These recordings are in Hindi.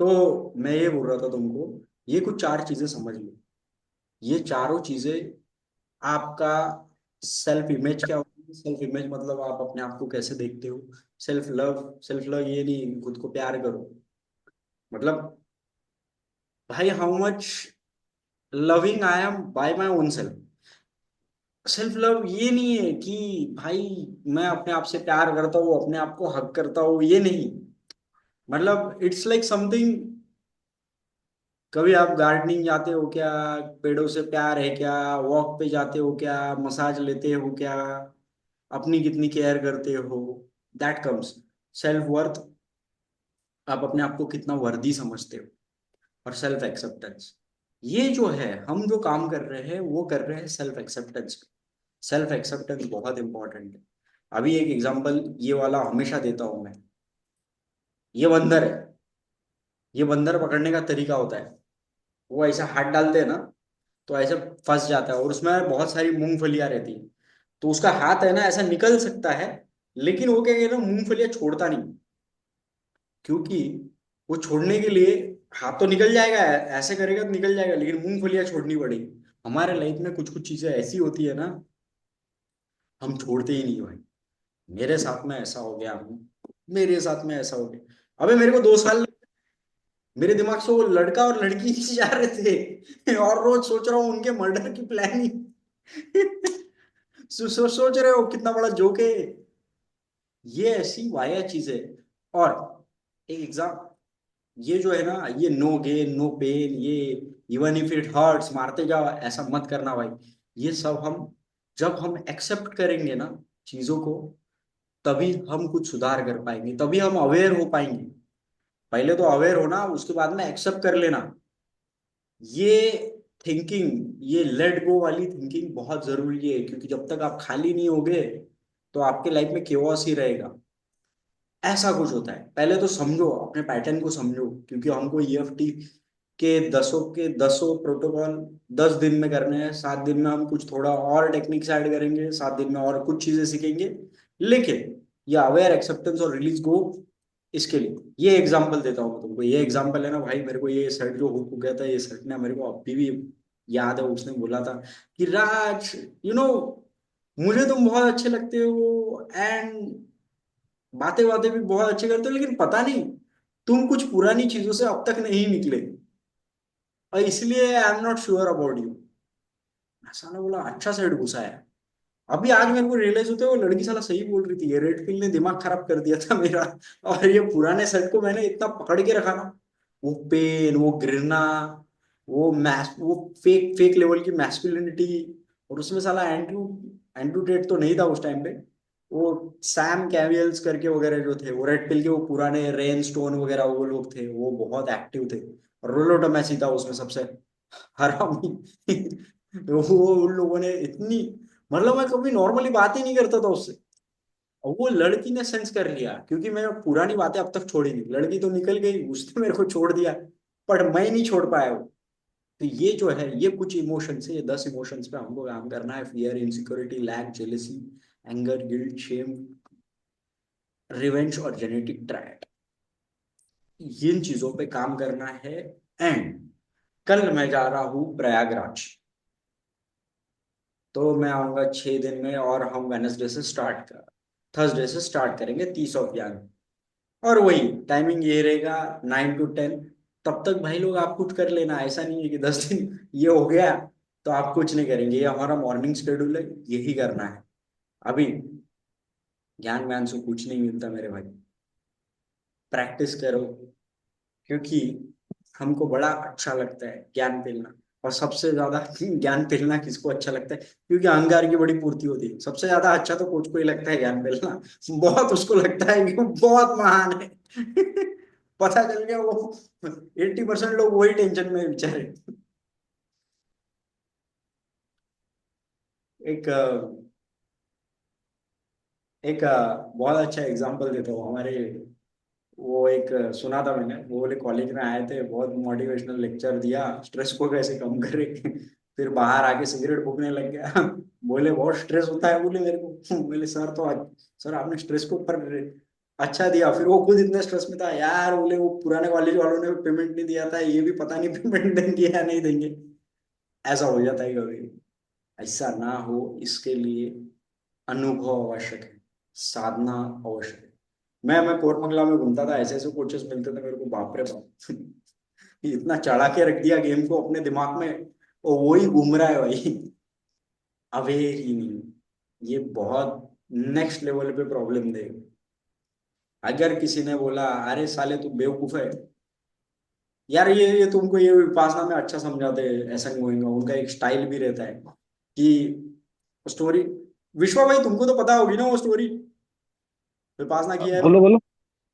तो मैं ये बोल रहा था तुमको, ये कुछ चार चीजें समझ लो। ये चारों चीजें आपका सेल्फ इमेज क्या होती है। सेल्फ इमेज मतलब आप अपने आप को कैसे देखते हो। सेल्फ लव ये नहीं खुद को प्यार करो, मतलब भाई how much loving I am bye my own self. Self love ये नहीं है कि भाई मैं अपने आप से प्यार करता हूँ, अपने आप को हक करता हूँ, ये नहीं। मतलब इट्स लाइक समथिंग। कभी आप गार्डनिंग जाते हो क्या? पेड़ों से प्यार है क्या? वॉक पे जाते हो क्या? मसाज लेते हो क्या? अपनी कितनी केयर करते हो? That comes self worth. आप अपने आप को कितना वर्दी समझते हो। और सेल्फ एक्सेप्टेंस, ये जो है हम जो काम कर रहे हैं वो कर रहे हैं सेल्फ एक्सेप्टेंस। सेल्फ एक्सेप्टेंस बहुत इंपॉर्टेंट है। अभी एक एग्जांपल ये वाला हमेशा देता हूं मैं। ये बंदर है। ये बंदर पकड़ने का तरीका होता है, वो ऐसा हाथ डालते हैं ना, तो ऐसे फंस जाता है और उसमें बहुत सारी मूंगफलियां रहती है। तो उसका हाथ है ना ऐसा निकल सकता है, लेकिन वो क्या कहना मूंगफलियां छोड़ता नहीं। क्योंकि वो छोड़ने के लिए हाथ तो निकल जाएगा, ऐसे करेगा तो निकल जाएगा, लेकिन मूंगफलियां छोड़नी पड़ेगी। हमारे लाइफ में कुछ कुछ चीजें ऐसी होती है ना, हम छोड़ते ही नहीं भाई। मेरे साथ में ऐसा हो गया, मेरे साथ में ऐसा हो गया। अबे मेरे को 2 साल, मेरे दिमाग से वो लड़का और लड़की नीचे जा रहे थे और रोज सोच रहा हूँ उनके मर्डर की प्लानिंग सोच रहे हो कितना बड़ा जोक है। ये ऐसी वाया चीज है। और एक एग्जाम, ये जो है ना, ये नो गेन नो पेन, ये इवन इफ इट हर्ट्स मारते जाओ, ऐसा मत करना भाई। ये सब हम जब हम एक्सेप्ट करेंगे ना चीजों को, तभी हम कुछ सुधार कर पाएंगे, तभी हम अवेयर हो पाएंगे। पहले तो अवेयर होना, उसके बाद में एक्सेप्ट कर लेना। ये थिंकिंग, ये लेट गो वाली थिंकिंग बहुत जरूरी है, क्योंकि जब तक आप खाली नहीं होगे तो आपके लाइफ में केओस ही रहेगा। ऐसा कुछ होता है, पहले तो समझो, अपने पैटर्न को समझो, क्योंकि हमको ईएफटी के दसों प्रोटोकॉल 10 दिन में करने हैं। 7 दिन में हम कुछ थोड़ा और टेक्निक्स ऐड करेंगे, 7 दिन में और कुछ चीजें सीखेंगे। लेकिन ये अवेयर एक्सेप्टेंस और रिलीज गो, इसके लिए ये एग्जांपल देता हूँ मैं तुमको। ये एग्जांपल है ना भाई, मेरे को ये शर्ट जो हो गया था, ये शर्ट ना मेरे को अभी भी याद है। उसने बोला था कि राज, यू नो, मुझे तुम बहुत अच्छे लगते हो एंड बातें बातें भी बहुत अच्छे करते हो, लेकिन पता नहीं तुम कुछ पुरानी चीजों से अब तक नहीं निकले, और इसलिए I am not sure about you. ऐसा ना बोला, अच्छा सेट घुसा है। अभी आज मेरे को रियलाइज होता है वो लड़की साला सही बोल रही थी, ये रेड पिल ने दिमाग खराब कर दिया था मेरा। और ये पुराने सेट को मैंने इतना पकड़ के रखा ना, वो पेन, वो घृणा, वो फेक फेक लेवल की मैस्कुलिनिटी। और उसमें साला एंड्रू एंड्रू टेट तो नहीं था उस टाइम पे, वो सैम कैवियल्स करके वगैरह जो थे, वो रेड पिल के वो पुराने रेन स्टोन वगैरह वो लोग थे, वो बहुत एक्टिव थे। और रोलो टमेसी था उसमें सबसे हरामी वो उन लोगों ने इतनी, मतलब मैं कभी नॉर्मली बात ही नहीं करता था उससे, और वो लड़की ने सेंस कर लिया, क्योंकि मैं पुरानी बातें अब तक छोड़ी नहीं। लड़की तो निकल गई, उसने मेरे को छोड़ दिया, पर मैं नहीं छोड़ पाया वो। तो ये जो है, ये कुछ इमोशंस है, ये 10 इमोशंस पे हमको काम करना है। Fear, insecurity, lack, jealousy, anger, guilt, shame, revenge और जेनेटिक ट्रैट। इन चीजों पे काम करना है। एंड कल मैं जा रहा हूँ प्रयागराज, तो मैं आऊंगा 6 दिन में, और हम वेनसडे से स्टार्ट कर थर्सडे से स्टार्ट करेंगे 30 और वही टाइमिंग ये रहेगा, 9 to 10। तब तक भाई लोग आप कुछ कर लेना, ऐसा नहीं है कि 10 दिन ये हो गया तो आप कुछ नहीं करेंगे। ये हमारा मॉर्निंग शेड्यूल है, यही करना है। अभी ज्ञान व्यान से कुछ नहीं मिलता मेरे भाई, प्रैक्टिस करो। क्योंकि हमको बड़ा अच्छा लगता है ज्ञान मिलना, और सबसे ज्यादा ज्ञान मिलना किसको अच्छा लगता है? क्योंकि अहंकार की बड़ी पूर्ति होती है। सबसे ज्यादा अच्छा तो कोच को ही लगता है ज्ञान मिलना। बहुत उसको लगता है कि वो बहुत महान है पता चल गया वो 80% लोग वही टेंशन में बेचारे। एक बहुत अच्छा एग्जांपल देता हूँ हमारे। वो एक सुना था मैंने, वो बोले कॉलेज में आए थे, बहुत मोटिवेशनल लेक्चर दिया, स्ट्रेस को कैसे कम करे फिर बाहर आके सिगरेट फूकने लग गया बोले बहुत स्ट्रेस होता है, बोले मेरे को बोले सर तो आज, सर आपने स्ट्रेस को ऊपर अच्छा दिया, फिर वो खुद इतने स्ट्रेस में था यार, बोले वो पुराने कॉलेज वालों ने पेमेंट नहीं दिया था, ये भी पता नहीं पेमेंट देंगे या नहीं देंगे। ऐसा हो जाता है कभी। ऐसा ना हो इसके लिए अनुभव आवश्यक है, साधना आवश्यक है। मैं कोरमंगला में घूमता था, ऐसे ऐसे कोचेस मिलते थे मेरे को, बाप रे बाप। इतना चढ़ा के रख दिया गेम को अपने दिमाग में, और वही घूम रहा है भाई। अवेयर ही नहीं। ये बहुत नेक्स्ट लेवल पे प्रॉब्लम देगा। अगर किसी ने बोला अरे साले तू बेवकूफ है, यार ये तुमको ये विपासना में अच्छा समझाते हैं, ऐसा नहीं होगा, उनका एक स्टाइल भी रहता है कि स्टोरी। विश्वा भाई तुमको तो पता होगी ना वो स्टोरी, विपासना की है। बोलो बोलो।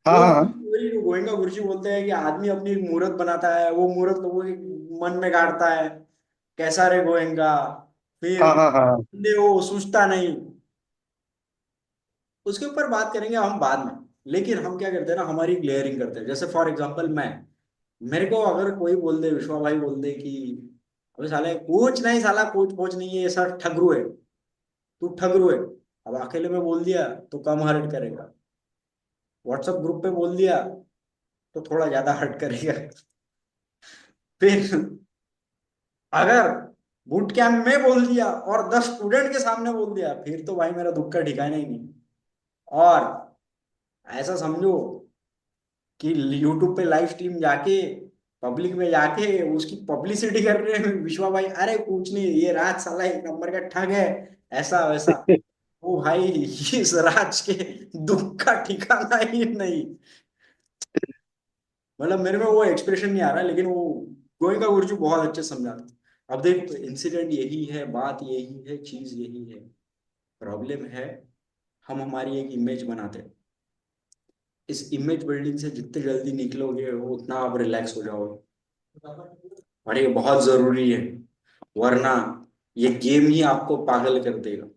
हाँ वो हाँ हाँ। स्टोरी गोएंका गुरुजी बोलते हैं कि आदमी अपनी एक मूर्त बनाता है, वो मूर्त लोगों के मन में गाड़ता है, कैसा रे गोएंका। फिर हाँ हाँ हाँ हाँ। वो सोचता नहीं। उसके ऊपर बात करेंगे हम बाद में। लेकिन हम क्या करते हैं ना, हमारी लेयरिंग करते हैं। जैसे फॉर एग्जांपल मैं, मेरे को अगर कोई बोल दे, विश्वा भाई बोल दे कि अबे साले कुछ नहीं, साला कुछ कुछ नहीं है, ये सर ठगरू है, तू ठगरू है। अब अकेले में बोल दिया तो कम हर्ट करेगा, व्हाट्सएप ग्रुप पे बोल दिया तो थोड़ा ज्यादा हर्ट करेगा। फिर अगर बूट कैंप में बोल दिया और 10 स्टूडेंट के सामने बोल दिया, फिर तो भाई मेरा दुख का ठिकाना ही नहीं। और ऐसा समझो कि यूट्यूब पे लाइव स्ट्रीम जाके, पब्लिक में जाके उसकी पब्लिसिटी कर रहे हैं विश्वा भाई, अरे कुछ नहीं, ये राज साला एक नंबर का ठग है, ऐसा वैसा। ओ भाई, इस राज के दुख का ठिकाना ही नहीं। मतलब मेरे में वो एक्सप्रेशन नहीं आ रहा, लेकिन वो गोइंका गुरुजी बहुत अच्छे समझाते। अब देखो इंसिडेंट यही है, बात यही है, चीज यही है। प्रॉब्लम है हम हमारी एक इमेज बनाते हैं। इस इमेज बिल्डिंग से जितने जल्दी निकलोगे उतना आप रिलैक्स हो जाओगे, और ये बहुत जरूरी है। वरना ये गेम ही आपको पागल कर देगा,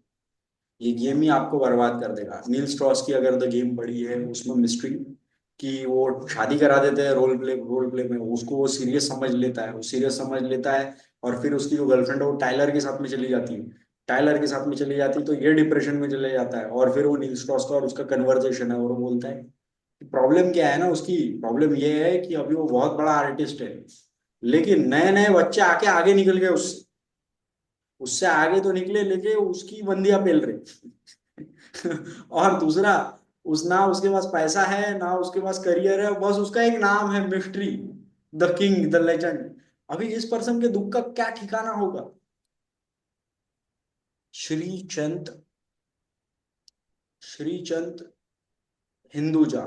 ये गेम ही आपको बर्बाद कर देगा। नील स्ट्रॉस की अगर द गेम पड़ी है, उसमें मिस्ट्री कि वो शादी करा देते हैं रोल प्ले में, उसको वो सीरियस समझ लेता है, वो सीरियस समझ लेता है। और फिर उसकी जो गर्लफ्रेंड है वो टाइलर के साथ में चली जाती है, टाइलर के साथ में चली जाती है, तो ये डिप्रेशन में चले जाता है। और फिर वो नील स्ट्रॉस का और उसका कन्वर्सेशन है, और वो बोलता है प्रॉब्लम क्या है ना, उसकी प्रॉब्लम ये है कि अभी वो बहुत बड़ा आर्टिस्ट है, लेकिन नए नए बच्चे आके आगे निकल गए उससे, उससे आगे तो निकले लेकिन उसकी बंदियां पेल रहे। और दूसरा, उस ना उसके पास पैसा है ना उसके पास करियर है, बस उसका एक नाम है mystery, the king the legend. अभी इस पर्सन के दुख का क्या ठिकाना होगा। श्रीचंद, श्रीचंद हिंदुजा,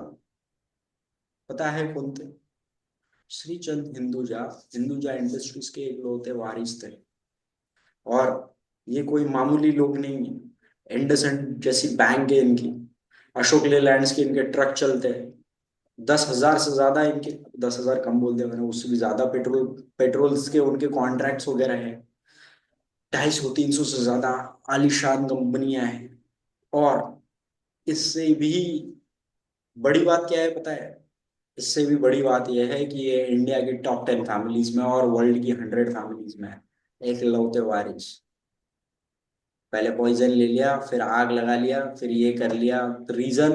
पता है कौन थे? श्रीचंद हिंदुजा, हिंदुजा इंडस्ट्रीज के एक लोग थे, वारिस थे। और ये कोई मामूली लोग नहीं है। एंडरसन जैसी बैंक है इनकी, अशोक लेलैंड्स के इनके ट्रक चलते हैं। 10,000 से ज्यादा इनके, 10,000 कम बोल दिया मैंने, उससे भी ज्यादा पेट्रोल्स के उनके कॉन्ट्रैक्ट्स वगैरह हैं। 250 300 से ज्यादा आलीशान कंपनियां हैं। और इससे भी बड़ी बात क्या है पता है? इससे भी बड़ी बात यह है कि ये इंडिया की टॉप 10 फैमिलीज में और वर्ल्ड की 100 फैमिलीज में है। एक लौते वारिस, पहले पॉइजन ले लिया, फिर आग लगा लिया, फिर ये कर लिया। रीजन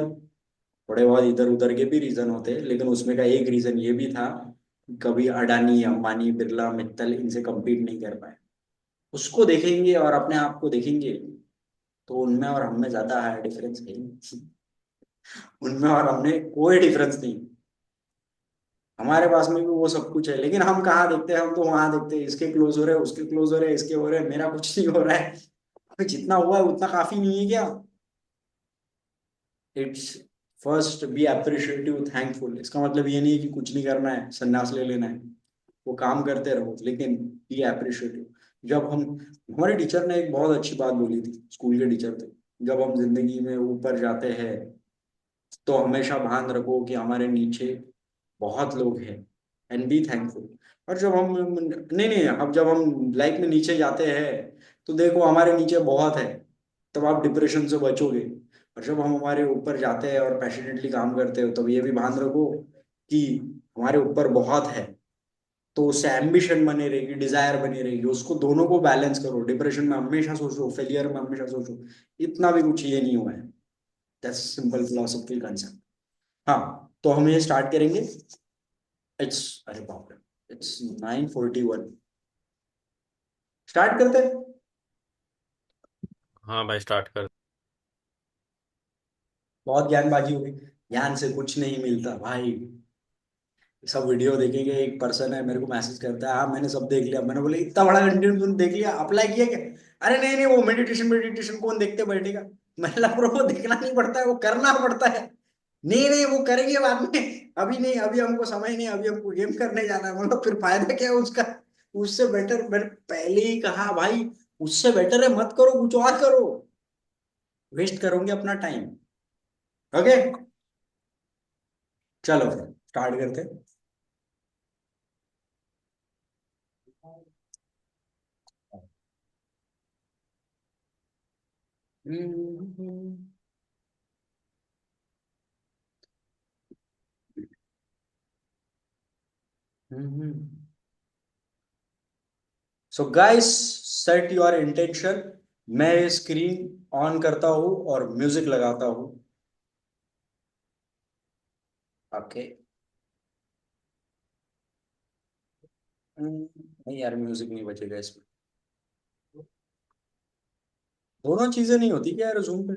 थोड़े बहुत इधर उधर के भी रीजन होते हैं, लेकिन उसमें का एक रीजन ये भी था कि कभी अडानी अंबानी बिरला मित्तल इनसे compete नहीं कर पाए। उसको देखेंगे और अपने आप को देखेंगे तो उनमें और हम में ज्यादा है डिफरेंस नहीं। उनमें और हमने कोई डिफरेंस नहीं। हमारे पास में भी वो सब कुछ है, लेकिन हम कहाँ देखते हैं, हम तो वहां देखते हैं इसके क्लोज हो रहे हैं, उसके क्लोज हो रहे हैं, इसके हो रहे हैं, मेरा कुछ नहीं हो रहा है। जितना हुआ है उतना काफी नहीं है क्या? It's first be appreciative thankful, इसका मतलब ये नहीं है कि कुछ नहीं करना है, संन्यास ले लेना है। वो काम करते रहो, लेकिन बी अप्रिशिएटिव। जब हम, हमारे टीचर ने एक बहुत अच्छी बात बोली थी, स्कूल के टीचर थे, जब हम जिंदगी में ऊपर जाते हैं तो हमेशा भान रखो कि हमारे नीचे बहुत लोग हैं, एंड बी थैंकफुल। और जब हम, नहीं नहीं, अब जब हम लाइफ में नीचे जाते हैं तो देखो हमारे नीचे बहुत है, तब आप डिप्रेशन से बचोगे। और जब हम हमारे ऊपर जाते हैं और पैशनेटली काम करते हो, तब ये भी भान रखो कि हमारे ऊपर बहुत है, तो उससे एम्बिशन बनी रहेगी, डिजायर बनी रहेगी, उसको दोनों को बैलेंस करो। डिप्रेशन में हमेशा सोचो, फेलियर में हमेशा सोचो, इतना भी कुछ ये नहीं हुआ है। That's simple philosophical concept. हाँ, तो हम ये स्टार्ट करेंगे। इट्स, अरे बाप रे, इट्स 9:41। स्टार्ट करते हैं। हाँ भाई, स्टार्ट कर। बहुत ज्ञानबाजी हो गई। ज्ञान से कुछ नहीं मिलता भाई। सब वीडियो देखेंगे, एक पर्सन है मेरे को मैसेज करता है, हाँ मैंने सब देख लिया। मैंने बोले इतना बड़ा कंटेंट तुमने देख लिया, अप्लाई किया क्या? अरे नहीं नहीं, वो मेडिटेशन मेडिटेशन कौन देखते बैठेगा। मतलब ब्रो, वो देखना नहीं पड़ता है, वो करना पड़ता है। नहीं नहीं, वो करेंगे बाद में, अभी नहीं, अभी हमको समय नहीं, अभी हमको गेम करने जाना है। मतलब फिर फायदा क्या है उसका? उससे बेटर, मैंने पहले ही कहा भाई, उससे बेटर है मत करो, कुछ और करो। वेस्ट करोगे अपना टाइम। ओके, चलो फिर स्टार्ट करते हैं। Hmm, so guys, set your intention. मैं स्क्रीन ऑन करता हूँ और म्यूजिक लगाता हूँ। ओके। नहीं यार, म्यूजिक नहीं बजेगा इसमें। दोनों चीजें नहीं होती क्या यार जूम पे?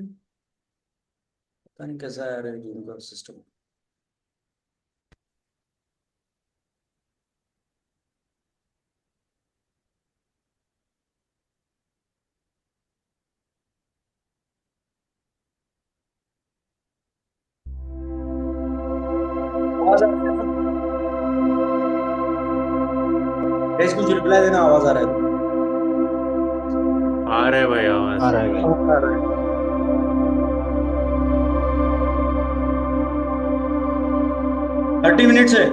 पता नहीं कैसा है यार जूम का सिस्टम। आवाज आ रहा है? गाइस कुछ रिप्लाई देना, आवाज आ रहा है तो। आ रहे भाई आ आवाज। रहा है भाई। आ रहा है। 30 मिनट्स है।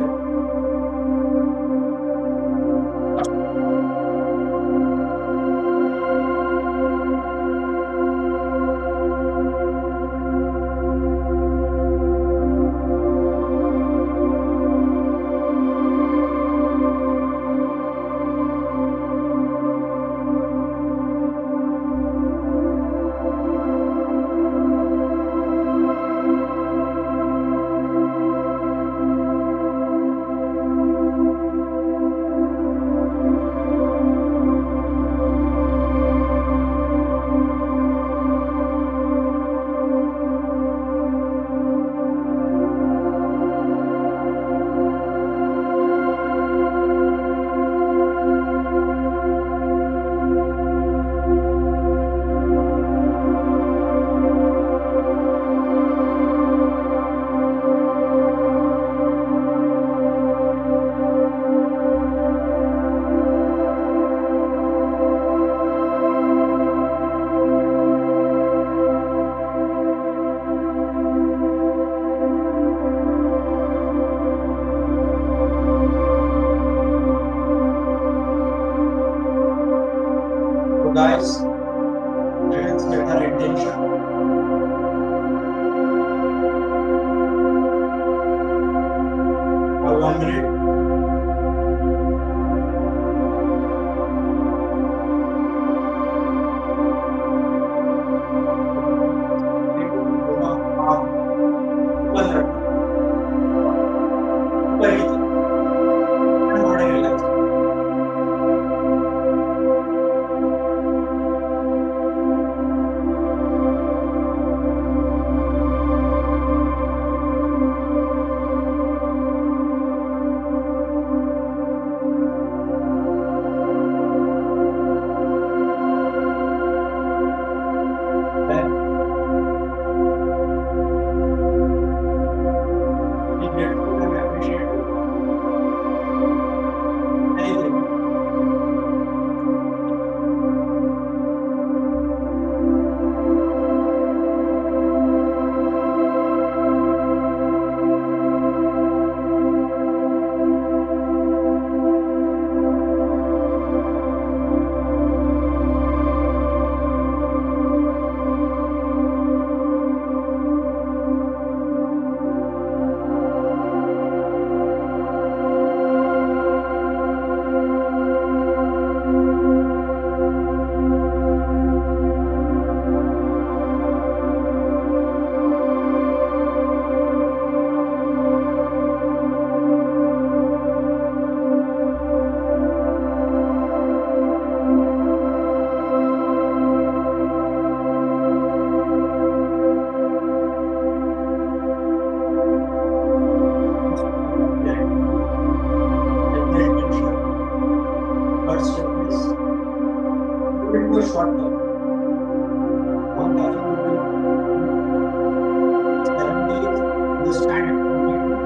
understand it completely,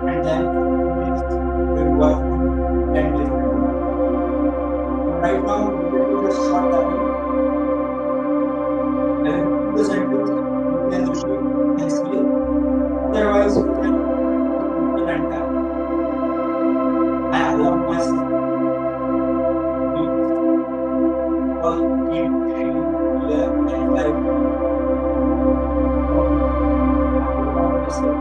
and then will work on 10 different ways. Right now, we will do a short tapping. I will repeat the sentence. You can repeat and say it. Otherwise, you can listen and tap. I love myself. We all keep sharing here and life. I love myself.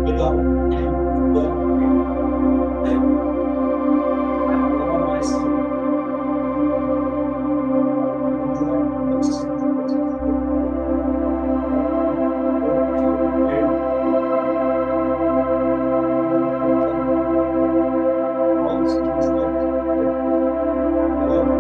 Without any fear, like I love myself. Enjoy this. All things like love,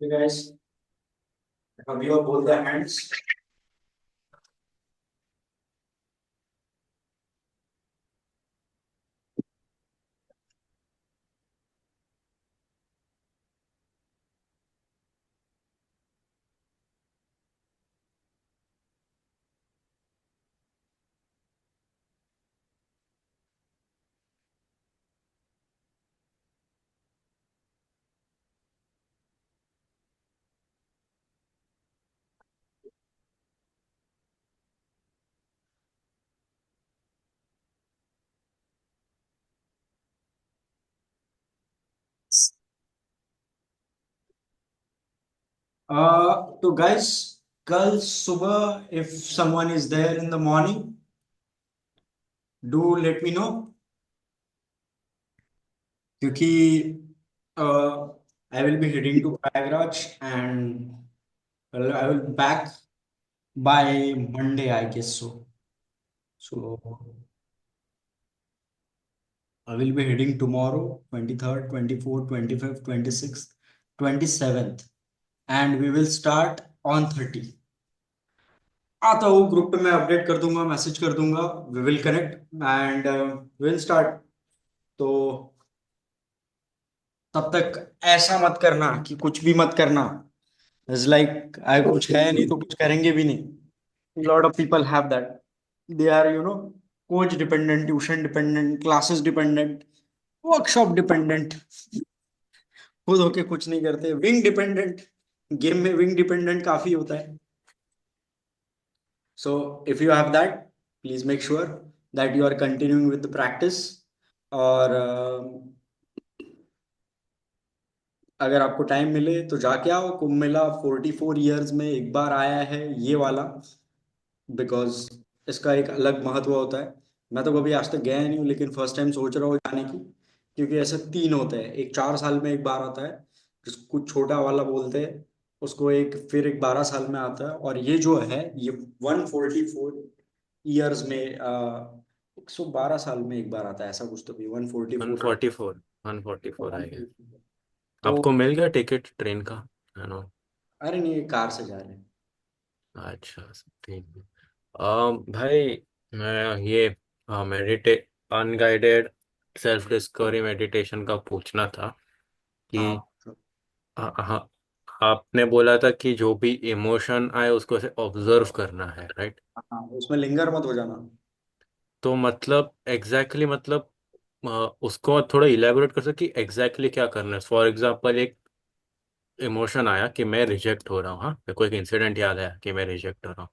Okay, guys, have you both the hands? तो guys, कल सुबह if someone is there in the morning, do let me know. क्योंकि I will be heading to Prayagraj and I will back by Monday, I guess so. So I will be heading tomorrow, 23rd, 24th, 25th, 26th, 27th, and we will start on 30. आता हूँ ग्रुप पे, मैं अपडेट कर दूंगा, मैसेज कर दूंगा, we will connect and will start. तो तब तक ऐसा मत करना कि कुछ भी मत करना. इट्स लाइक आई कुछ है नहीं तो कुछ करेंगे भी नहीं. Lot of people have that. They are coach dependent, tuition dependent, classes dependent, workshop dependent, खुद होके कुछ नहीं करते. विंग डिपेंडेंट, गेम में विंग डिपेंडेंट काफी होता है. So if you have that, please make sure that you are continuing with the practice. और अगर आपको टाइम मिले तो जाके आओ. कुंभ मेला 44 ईयर्स में एक बार आया है ये वाला, बिकॉज इसका एक अलग महत्व होता है. मैं तो कभी आज तक गया नहीं हूँ, लेकिन फर्स्ट टाइम सोच रहा हूँ जाने की. क्योंकि ऐसे 3 होते हैं, एक 4 साल में एक बार आता है जिसको कुछ छोटा वाला बोलते हैं, उसको एक, फिर एक 12 साल में आता है, और ये जो है ये 144 ईयर्स में 112 साल में एक बार आता है, ऐसा कुछ तो भी 144. 144, 144 आएगा. तो आपको मिल गया टिकट ट्रेन का? है ना? अरे नहीं, कार से जा रहे हैं. अच्छा, ठीक है. भाई, मैं ये मेडिटे अनगाइडेड सेल्फ डिस्कवरी मेडिटेशन का पूछना था कि हाँ. हाँ, आपने बोला था कि जो भी इमोशन आए उसको से ऑब्जर्व करना है, राइट? हाँ, उसमें लिंगर मत हो जाना. तो मतलब मतलब उसको थोड़ा इलेबोरेट कर सकते कि क्या करना है. फॉर एग्जांपल, एक इमोशन आया कि मैं रिजेक्ट हो रहा हूँ. हाँ, मेरे को एक इंसिडेंट याद आया कि मैं रिजेक्ट हो रहा हूँ.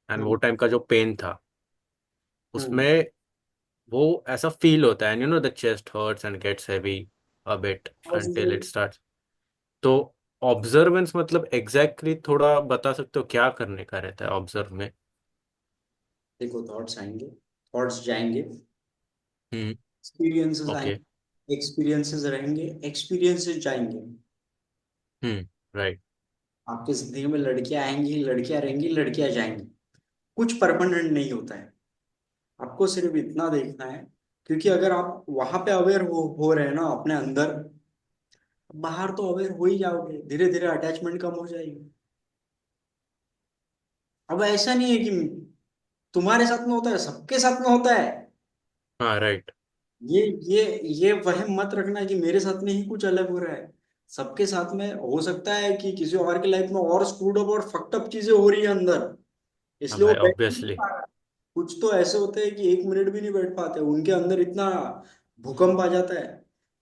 एंड वो हम्म. टाइम का जो पेन था हम्म. उसमें, वो ऐसा फील होता है, the chest hurts and gets heavy a bit बस अंटिल वो, इट स्टार्ट्स. तो ऑब्जर्वेंस मतलब थोड़ा बता सकते हो क्या करने का रहता है ऑब्जर्व में? देखो, थॉट्स आएंगे, थॉट्स जाएंगे, हम्म. Experiences okay. आएंगे, एक्सपीरियंसेस रहेंगे, एक्सपीरियंसेस जाएंगे. हम्म. राइट. आपकी जिंदगी में लड़कियां आएंगी, लड़कियां रहेंगी, लड़कियां जाएंगी. कुछ परमानेंट नहीं होता है. आपको सिर्फ इतना देखना है, क्योंकि अगर आप वहां पे अवेयर हो रहे हैं ना अपने अंदर, बाहर तो अवेयर हो ही जाओगे. धीरे धीरे अटैचमेंट कम हो जाएगी. अब ऐसा नहीं है कि तुम्हारे साथ में होता है, सबके साथ में होता है. हाँ, राइट. ये ये ये वहम मत रखना कि मेरे साथ में ही कुछ अलग हो रहा है. सबके साथ में हो सकता है कि किसी और की लाइफ में और स्क्रूड अप और फक्ड अप चीजें हो रही है अंदर, हाँ इसलिए वो भाई, बैठ नहीं ऑब्वियसली. पा रहा है. कुछ तो ऐसे होते हैं कि 1 मिनट भी नहीं बैठ पाते, उनके अंदर इतना भूकंप आ जाता है.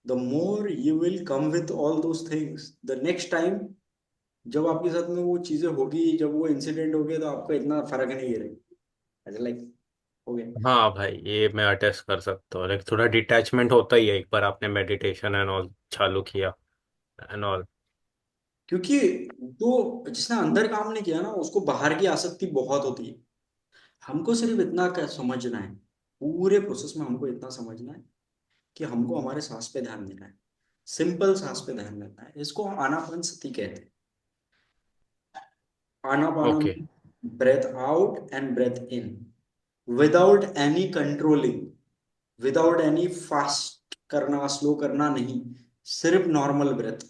The more you will come with all those things, the next time जब आपके साथ में वो चीजें होगी, जब वो इंसिडेंट हो गया, तो आपको इतना फर्क नहीं गिरेगा. ऐसा लाइक हो गया. हाँ भाई, ये मैं अटेस्ट कर सकता हूँ. लाइक थोड़ा डिटैचमेंट होता ही है एक बार आपने मेडिटेशन एंड ऑल चालू किया एंड ऑल. क्योंकि जो जिसने अंदर काम नहीं किया ना, उसको बाहर की आसक्ति बहुत होती है. हमको सिर्फ इतना समझना है, पूरे प्रोसेस में हमको इतना समझना है कि हमको हमारे सांस पे ध्यान देना है. सिंपल सांस पे ध्यान देना है. इसको आनापान सती कहते हैं. Anapana okay. Breathe out and breathe in, without any controlling, without any fast करना, स्लो करना नहीं, सिर्फ नॉर्मल ब्रेथ.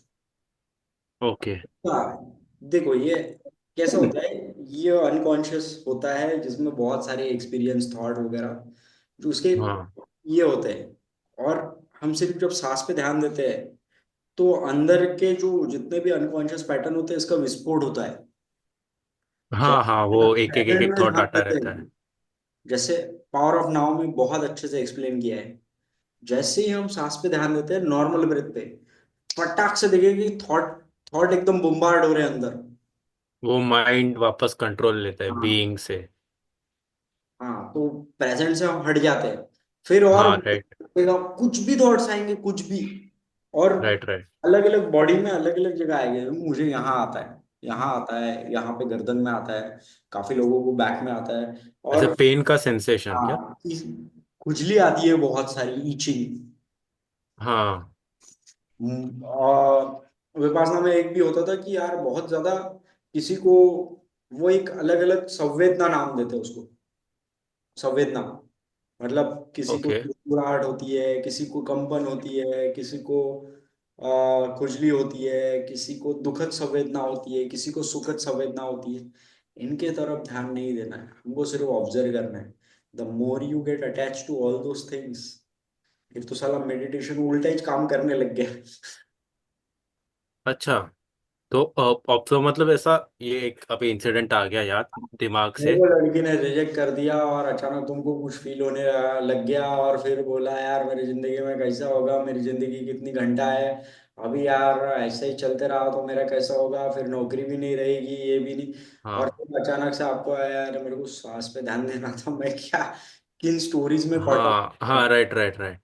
ओके। हाँ, देखो ये कैसा होता है, ये अनकॉन्शियस होता है जिसमें बहुत सारे एक्सपीरियंस थॉट वगैरह जो उसके हाँ ये होते हैं। और हम सिर्फ जब सांस पे ध्यान देते हैं तो अंदर के जो जितने भी अनकॉन्शियस पैटर्न होते हैं इसका विस्फोट होता है। हाँ हाँ, जैसे वो एक एक एक प्रेजेंट एक में थॉट ध्यान आता देते रहता हैं, है। जैसे पावर ऑफ नाउ में बहुत अच्छे से एक्सप्लेन किया है। जैसे ही हम सांस पे ध्यान देते हैं नॉर्मल ब्रेथ पे, फटाक से देखेगा कि थॉट थॉट एकदम बम्बार्ड हो रहे हैं अंदर। वो माइंड वापस कंट्रोल लेता है हाँ। बीइंग से। हाँ, तो प्रेजेंट से हम हट जाते हैं, फिर और हाँ राइट। कुछ भी थॉट्स आएंगे, कुछ भी। और राइट राइट। अलग अलग बॉडी में अलग अलग जगह आएंगे, मुझे यहाँ आता है, यहाँ आता है, यहाँ पे गर्दन में आता है, काफी लोगों को बैक में आता है। ऐसे और पेन का सेंसेशन क्या? हाँ, खुजली आती है बहुत सारी, ईचिंग। हाँ। और विपासना में एक भी होता था कि यार बहुत ज्यादा किसी को, वो एक अलग अलग संवेदना नाम देते हैं उसको, संवेदना। मतलब किसी को ओके। मुस्कुराहट होती है, किसी को कंपन होती है, किसी को खुजली होती है, किसी को दुखद संवेदना होती है, किसी को सुखद संवेदना होती है। इनके तरफ ध्यान नहीं देना है, हमको सिर्फ ऑब्जर्व करना है। The more you get attach to all those things, फिर तो साला मेडिटेशन उल्टा ही काम करने लग गया। अच्छा, तो तो मतलब ऐसा, ये एक अभी इंसिडेंट आ गया याद दिमाग मेरे से। को लड़की ने रिजेक्ट कर दिया और अचानक तुमको कुछ फील होने लग गया, और फिर बोला यार मेरी जिंदगी में कैसा होगा, मेरी जिंदगी कितनी घंटा है अभी, यार ऐसे ही चलते रहा तो मेरा कैसा होगा, फिर नौकरी भी नहीं रहेगी, ये भी नहीं। और हाँ फिर अचानक से आपको आया यार मेरे को सांस पे ध्यान देना था, मैं क्या किन स्टोरीज में पढ़ हाँ रहा हाँ, हूँ। Right right right.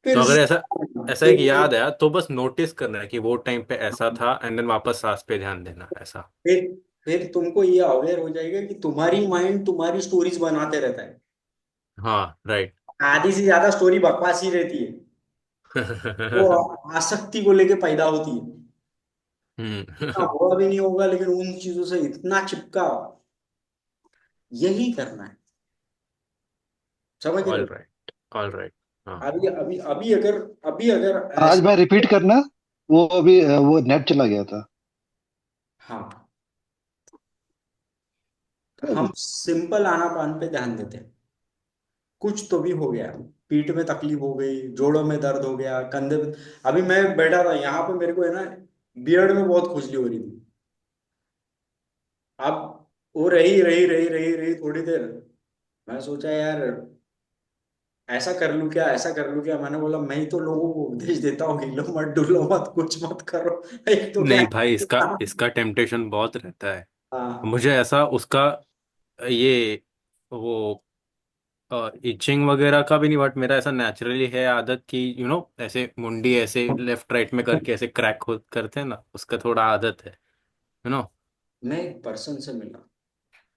तो फिर अगर से ऐसा ऐसा एक फिर याद आया तो बस नोटिस करना है कि वो टाइम पे ऐसा था, एंड देन वापस सांस पे ध्यान देना, ऐसा। फिर फिर तुमको ये अवेयर हो जाएगा कि तुम्हारी माइंड तुम्हारी स्टोरीज बनाते रहता है। हाँ राइट। आधी से ज्यादा स्टोरी बकवास ही रहती है, वो आसक्ति को लेके पैदा होती है। इतना हम्म। हुआ भी नहीं होगा लेकिन उन चीजों से इतना चिपका, यही करना है। समझ रहे ऑल हो? राइट। All right. हाँ अभी अभी अभी अगर आज ऐसा, भाई रिपीट करना। वो अभी वो नेट चला गया था। हाँ, हम सिंपल आनापान पे ध्यान देते हैं, कुछ तो भी हो गया, पीठ में तकलीफ हो गई, जोड़ों में दर्द हो गया, कंधे में। अभी मैं बैठा था यहाँ पे, मेरे को है ना बियर्ड में बहुत खुजली हो रही थी। अब वो रही थोड़ी देर, मैं सोचा यार ऐसा कर लूं क्या, ऐसा कर लूं क्या, मैंने बोला मैं ही तो लोगों को उपदेश देता हूँ हिलो मत डुलो मत कुछ मत करो, एक तो क्या। नहीं भाई, इसका इसका टेम्पटेशन बहुत रहता है। हाँ, मुझे ऐसा उसका ये वो इचिंग वगैरह का भी नहीं, बट मेरा ऐसा नेचुरली है आदत कि ऐसे मुंडी ऐसे लेफ्ट राइट में करके ऐसे क्रैक करते हैं ना, उसका थोड़ा आदत है यू नो मैं एक पर्सन से मिला,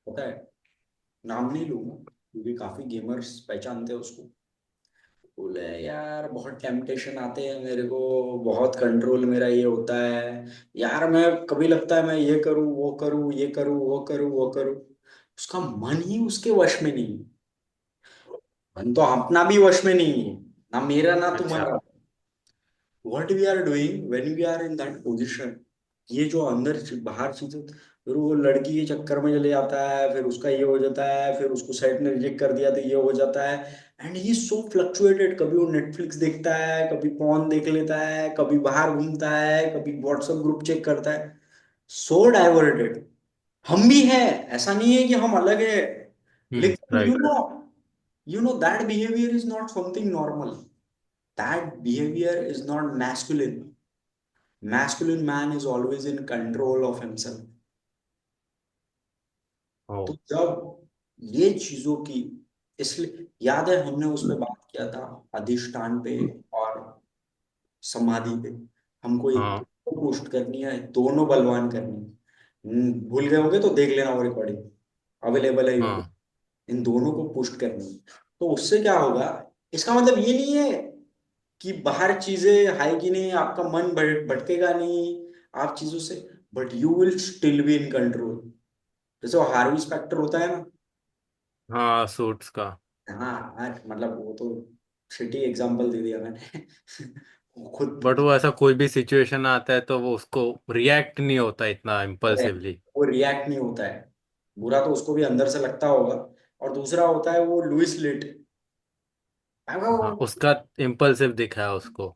पता है, नाम नहीं लूंगा क्योंकि काफी गेमर्स पहचानते हैं उसको। बोले यार बहुत टेम्पटेशन आते हैं मेरे को, बहुत कंट्रोल मेरा ये होता है यार, मैं कभी लगता है मैं ये करूँ वो करूँ, ये करूँ वो करूँ वो करूँ, उसका मन ही उसके वश में नहीं है। मन तो अपना भी वश में नहीं है, ना मेरा ना अच्छा। तुम्हारा। What we are doing when we are in that position, ये जो अंदर बाहर चीजें, फिर वो लड़की के चक्कर में चले जाता है, फिर उसका ये हो जाता है, फिर उसको सेट ने रिजेक्ट कर दिया तो ये हो जाता है। एंड ही सो फ्लक्चुएटेड, कभी वो नेटफ्लिक्स देखता है, कभी पॉन देख लेता है, कभी बाहर घूमता है, कभी व्हाट्सएप ग्रुप चेक करता है। सो डाइवर्टेड। हम भी हैं, ऐसा नहीं है कि हम अलग है, लेकिन right. You know that behaviour is not something normal, that behavior is not masculine. Masculine man is always in control of himself. ओ। तो जब ये चीजों की, इसलिए याद है हमने उस पे बात किया था, अधिष्ठान पे और समाधि पे, हमको एक हाँ पोस्ट करनी है, दोनों बलवान करनी है। भूल गए होगे तो देख लेना, वो रिकॉर्डिंग अवेलेबल है यूट्यूब। हाँ इन दोनों को पुस्ट करनी है, तो उससे क्या होगा, इसका मतलब ये नहीं है कि बाहर चीजें है कि नहीं, आपका मन भटकेगा नहीं आप चीजों से, but you will still be in control. जैसे वो हार्वी स्पेक्टर होता है ना। हाँ, सूट्स का। हाँ हाँ, मतलब वो तो शिटी एग्जांपल दे दिया मैंने। वो खुद बट वो ऐसा कोई भी सिचुएशन आता है तो वो उसको रिएक्ट नहीं होता इतना Correct. इम्पल्सिवली। वो रिएक्ट नहीं होता है। बुरा तो उसको भी अंदर से लगता होगा। और दूसरा होता है वो लुइस लिट। हाँ, उसका इम्पल्सिव दिखा है उसको।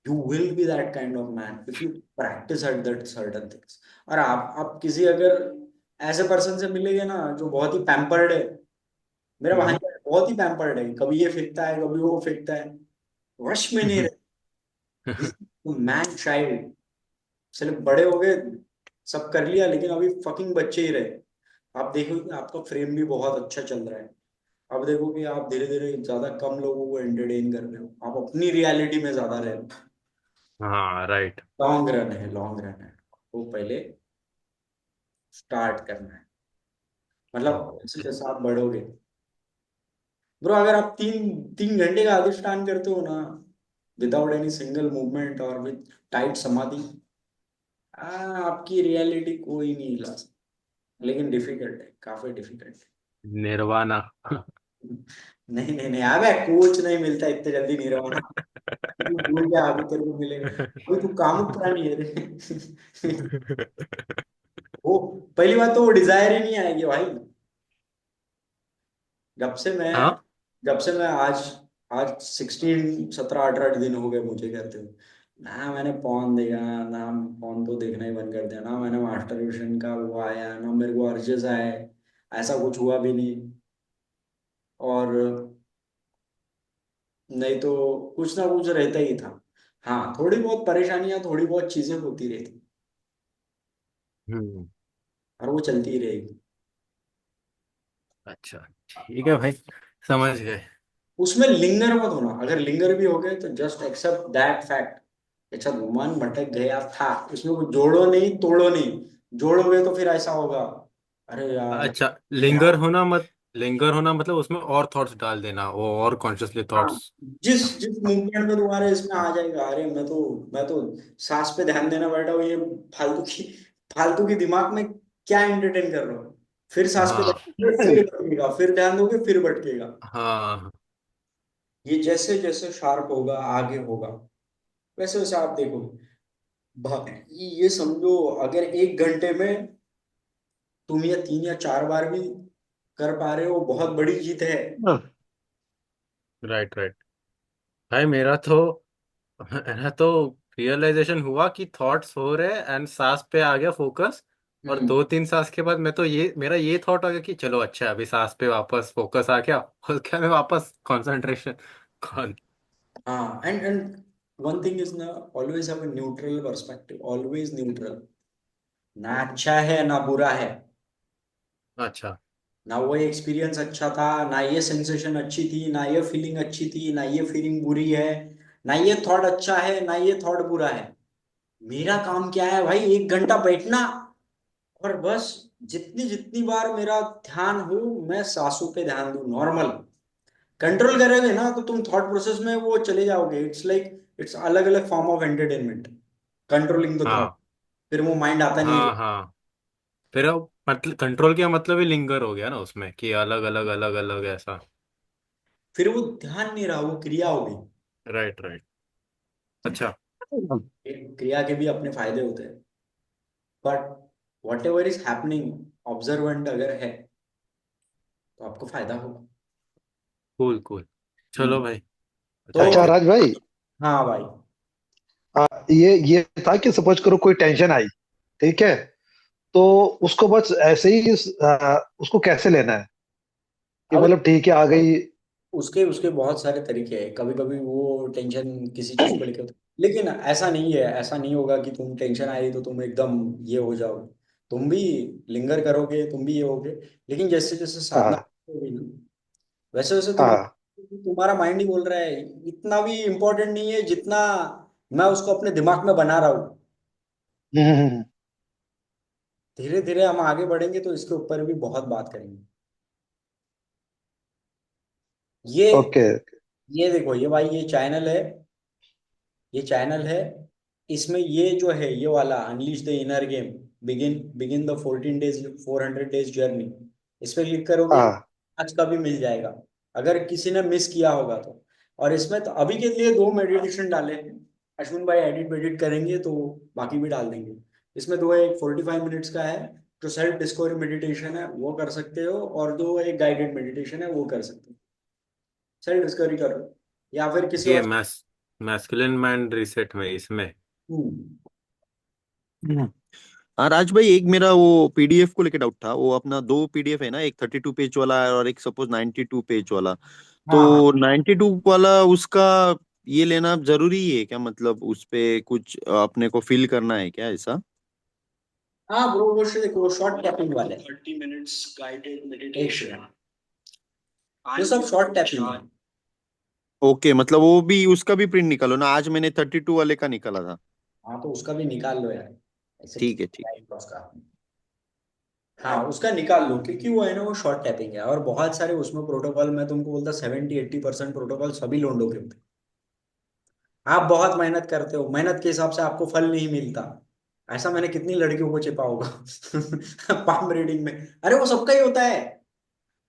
You will be that kind of man if you practice at that certain things. और आप किसी अगर ऐसे पर्सन से मिलेंगे ना जो बहुत ही पैम्पर्ड है। मेरा भाई हम्म। बहुत ही पैम्पर्ड है, कभी ये फेंकता है कभी वो फेंकता है, वश में नहीं रहता, मैन चाइल्ड। चले बड़े हो गए, सब कर लिया, लेकिन अभी फकिंग बच्चे ही रहे। आप देखो कि आपका फ्रेम भी बहुत अच्छा चल रहा है। अब देखो कि आप धीरे धीरे ज्यादा कम लोगों को एंटरटेन कर रहे हो, आप अपनी रियलिटी में ज्यादा रह रहे हो। हाँ, राइट। लॉन्ग रन है, लॉन्ग रन है। वो पहले स्टार्ट करना है। मतलब जैसे ओके। जैसे आप बढ़ोगे ब्रो, अगर आप 3 3 घंटे का अधिष्ठान करते हो ना, विदाउट एनी सिंगल मूवमेंट और विद टाइट समाधि, आपकी रियलिटी कोई नहीं हिला सकता। लेकिन डिफिकल्ट है, काफी डिफिकल्ट है। निर्वाणा। नहीं नहीं नहीं, अबे कोच नहीं मिलता इतने जल्दी निर्वाणा। तू भूल गया, अभी तेरे को मिलेगा। अभी तू कामुक प्राणी है रे। वो पहली बात तो वो डिजायर ही नहीं आएगी भाई। जब से मैं हाँ। जब से मैं आज आज 16 17 18 दिन हो गए मुझे कहते हुए, ना मैंने पॉन देखा, ना पॉन तो देखना ही बंद कर दिया, ना मैंने मास्टर विशन का वो आया, ना मेरे को अर्जेस आए। ऐसा कुछ हुआ भी नहीं। और नहीं तो कुछ ना कुछ रहता ही था। हाँ, थोड़ी बहुत परेशानियां, थोड़ी बहुत चीजें होती रहती, हम्म। और वो चलती ही रहेगी। अच्छा, ठीक है भाई, समझ गए। उसमें लिंगर मत होना, अगर लिंगर भी हो गए तो जस्ट एक्सेप्ट दैट फैक्ट। अच्छा, मन भटक गया था, उसमें कुछ जोड़ो नहीं तोड़ो नहीं। जोड़ोगे तो फिर ऐसा होगा, अरे यार अच्छा, लिंगर ध्यान। होना मत लिंगर होना मतलब उसमें और थॉट्स डाल देना, वो और कॉन्शियसली हाँ, थॉट्स। जिस जिस मूवमेंट में तुम्हारे इसमें आ जाएगा, अरे मैं तो सांस पे ध्यान देना बैठा हूँ, ये फालतू की फालतू की दिमाग में क्या एंटरटेन कर रहा हूँ। फिर सांस पे ध्यान हाँ, दोगे, फिर भटकेगा, फिर ध्यान दोगे फिर भटकेगा। हाँ। ये जैसे जैसे शार्प होगा आगे होगा, वैसे वैसे आप देखोगे। भाई ये समझो, अगर 1 घंटे में तुम ये 3 या 4 बार भी कर पा रहे हो, बहुत बड़ी जीत है। Right, right. भाई मेरा तो रियलाइजेशन हुआ कि थॉट्स हो रहे एंड सांस पे आ गया फोकस। और हम्म। 2 3 सांस के बाद मैं तो ये मेरा ये थॉट आ गया कि चलो अच्छा, अभी सांस पे वापस फोकस आ गया और क्या मैं वापस कंसंट्रेशन कौन। हाँ, एंड वन थिंग इज ना, always have a neutral perspective, always neutral. ना अच्छा है ना बुरा है। अच्छा। ना वो एक्सपीरियंस अच्छा था, ना ये सेंसेशन अच्छी थी, ना ये फीलिंग अच्छी थी, ना ये फीलिंग बुरी है। ना ये थॉट अच्छा है ना ये थॉट बुरा है। मेरा काम क्या है भाई, 1 घंटा बैठना, और बस जितनी जितनी बार मेरा ध्यान हो, मैं सांसों पे ध्यान दूं नॉर्मल। कंट्रोल करोगे ना तो तुम थॉट प्रोसेस में वो चले जाओगे, इट्स लाइक इट्स अलग अलग form of entertainment, controlling the thought. हाँ, फिर वो माइंड आता नहीं है। हाँ, हाँ। फिर अब मतलब कंट्रोल का मतलब ही लिंगर हो गया ना उसमें, कि अलग अलग अलग अलग ऐसा। फिर वो ध्यान नहीं रहा, वो क्रिया हो गई। Right, right. अच्छा। क्रिया के भी अपने फायदे होते हैं, but what ever is happening, observant अगर है तो आपको फायदा होगा। Cool, cool. चलो हम्म। भाई। तो थैंक अच्छा यू। राज भाई, हाँ भाई। ये था कि सपोज करो कोई टेंशन आई, ठीक है, तो उसको बस ऐसे ही उसको कैसे लेना है कि अब मतलब ठीक है आ गई। उसके उसके बहुत सारे तरीके हैं, कभी कभी वो टेंशन किसी चीज को लेकर होता है। लेकिन ऐसा नहीं है, ऐसा नहीं होगा कि तुम टेंशन आई तो तुम एकदम ये हो जाओगे। तुम भी लिंगर करोगे, तुम भी ये होगे। लेकिन जैसे जैसे साधना हाँ, होगी ना, वैसे वैसे तुम, हाँ। तुम्हारा माइंड ही बोल रहा है इतना भी इम्पोर्टेंट नहीं है जितना मैं उसको अपने दिमाग में बना रहा हूँ। धीरे धीरे हम आगे बढ़ेंगे तो इसके ऊपर भी बहुत बात करेंगे। ये ओके। ये देखो, ये भाई, ये चैनल है। इसमें ये जो है, ये वाला unleash the inner game, begin begin the 14 days 400 days journey, इस पे क्लिक करोगे, हाँ। आज का भी मिल जाएगा, अगर किसी ने मिस किया होगा तो। और इसमें तो अभी के लिए 2 मेडिटेशन डाले हैं। अश्विन भाई एडिट वेडिट करेंगे तो बाकी भी डाल देंगे। इसमें दो है, एक 45 मिनट्स का है जो सेल्फ डिस्कवरी मेडिटेशन है वो कर सकते हो, और दो एक गाइडेड मेडिटेशन है वो कर सकते हो। सेल्फ डिस्कवरी कर लो या फिर किसी ये और। मैस्कुलिन माइंड रीसेट में इसमें। हम्म। हम्म। हाँ राज भाई, एक मेरा वो पीडीएफ को लेके डाउट था। वो अपना दो पीडीएफ है ना, एक 32 पेज वाला है और एक सपोज 92 पेज वाला। तो हाँ हाँ 92 वाला उसका ये लेना जरूरी है क्या? मतलब उस पे कुछ अपने को फिल करना है क्या ऐसा? हाँ ब्रो, वो देखो शॉर्ट टैपिंग वाले 30 मिनट्स गाइडेड मेडिटेशन, ये सब शॉर्ट टैपिंग है। ओके, मतलब वो भी उसका भी प्रिंट निकालो ना। आज मैंने 32 वाले का निकाला था। हाँ तो उसका भी निकाल लो यार, ऐसे ठीक है, ठीक। टाइम पास का। हाँ उसका निकाल लो, क्योंकि वो है ना वो शॉर्ट टैपिंग है, और बहुत सारे उसमें प्रोटोकॉल मैं तुमको बोलता 70-80% प्रोटोकॉल सभी लोगों के होते हैं। आप बहुत मेहनत करते हो, मेहनत के हिसाब से आपको फल नहीं मिलता। ऐसा मैंने कितनी लड़कियों को छिपा होगा पाम रीडिंग में। अरे वो सबका ही होता है,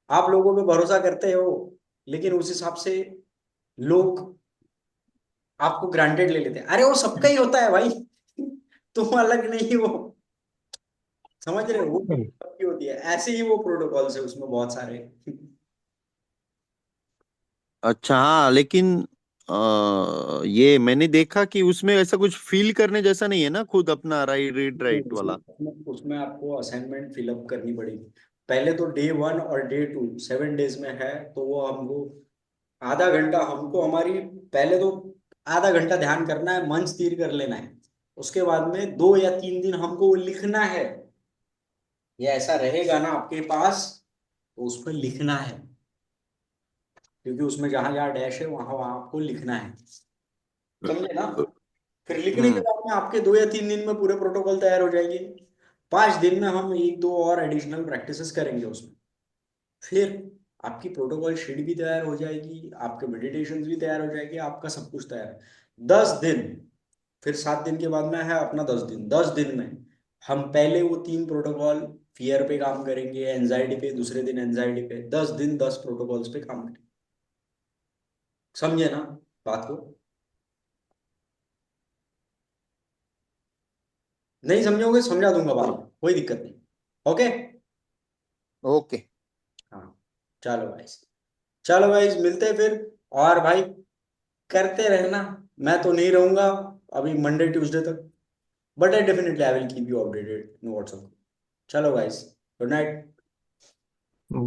आप लोगों पे भरोसा करते हो लेकिन उस हिसाब से लोग आपको ग्रांटेड ले लेते हैं। अरे वो सबका ही होता है भाई तुम अलग नहीं हो, समझ रहे हो, वो सबकी होती है। ऐसे ही वो प्रोटोकॉल्स है उसमें बहुत सारे अच्छा, हाँ, लेकिन ये मैंने देखा कि उसमें ऐसा कुछ फील करने जैसा नहीं है ना, खुद अपना राइट रीड राइट उसमें वाला। उसमें उसमें आपको असाइनमेंट फिलअप करनी पड़ेगी। पहले तो डे 1 और डे 2 7 डेज में है, तो वो हमको आधा घंटा हमको हमारी पहले तो आधा घंटा ध्यान करना है, मन स्थिर कर लेना है। उसके बाद में 2 या 3 दिन हमको वो लिखना है। ये ऐसा रहेगा ना आपके पास, तो उसमें लिखना है, क्योंकि उसमें जहां जहां डैश है वहां वहां आपको लिखना है, समझे ना। फिर लिखने के हम्म। बाद में आपके 2 या 3 दिन में पूरे प्रोटोकॉल तैयार हो जाएंगे। 5 दिन में हम एक दो और एडिशनल प्रैक्टिसेस करेंगे उसमें। फिर आपकी प्रोटोकॉल शीट भी तैयार हो जाएगी, आपके मेडिटेशन भी तैयार हो जाएगी, आपका सब कुछ तैयार है। 10 दिन, फिर 7 दिन के बाद में है अपना 10 दिन। 10 दिन में हम पहले वो 3 प्रोटोकॉल फियर पे काम करेंगे, एंजाइटी पे दूसरे दिन, एंजाइटी पे 10 दिन 10 प्रोटोकॉल्स पे काम करेंगे। समझे ना बात को। नहीं समझोगे समझा दूंगा बाद में, कोई दिक्कत नहीं। ओके। ओके। हाँ चलो भाई, चलो भाई मिलते हैं फिर। और भाई करते रहना, मैं तो नहीं रहूंगा अभी मंडे ट्यूसडे तक, but I definitely I will keep you updated in WhatsApp. चलो गाइस, गुड नाइट। बाय।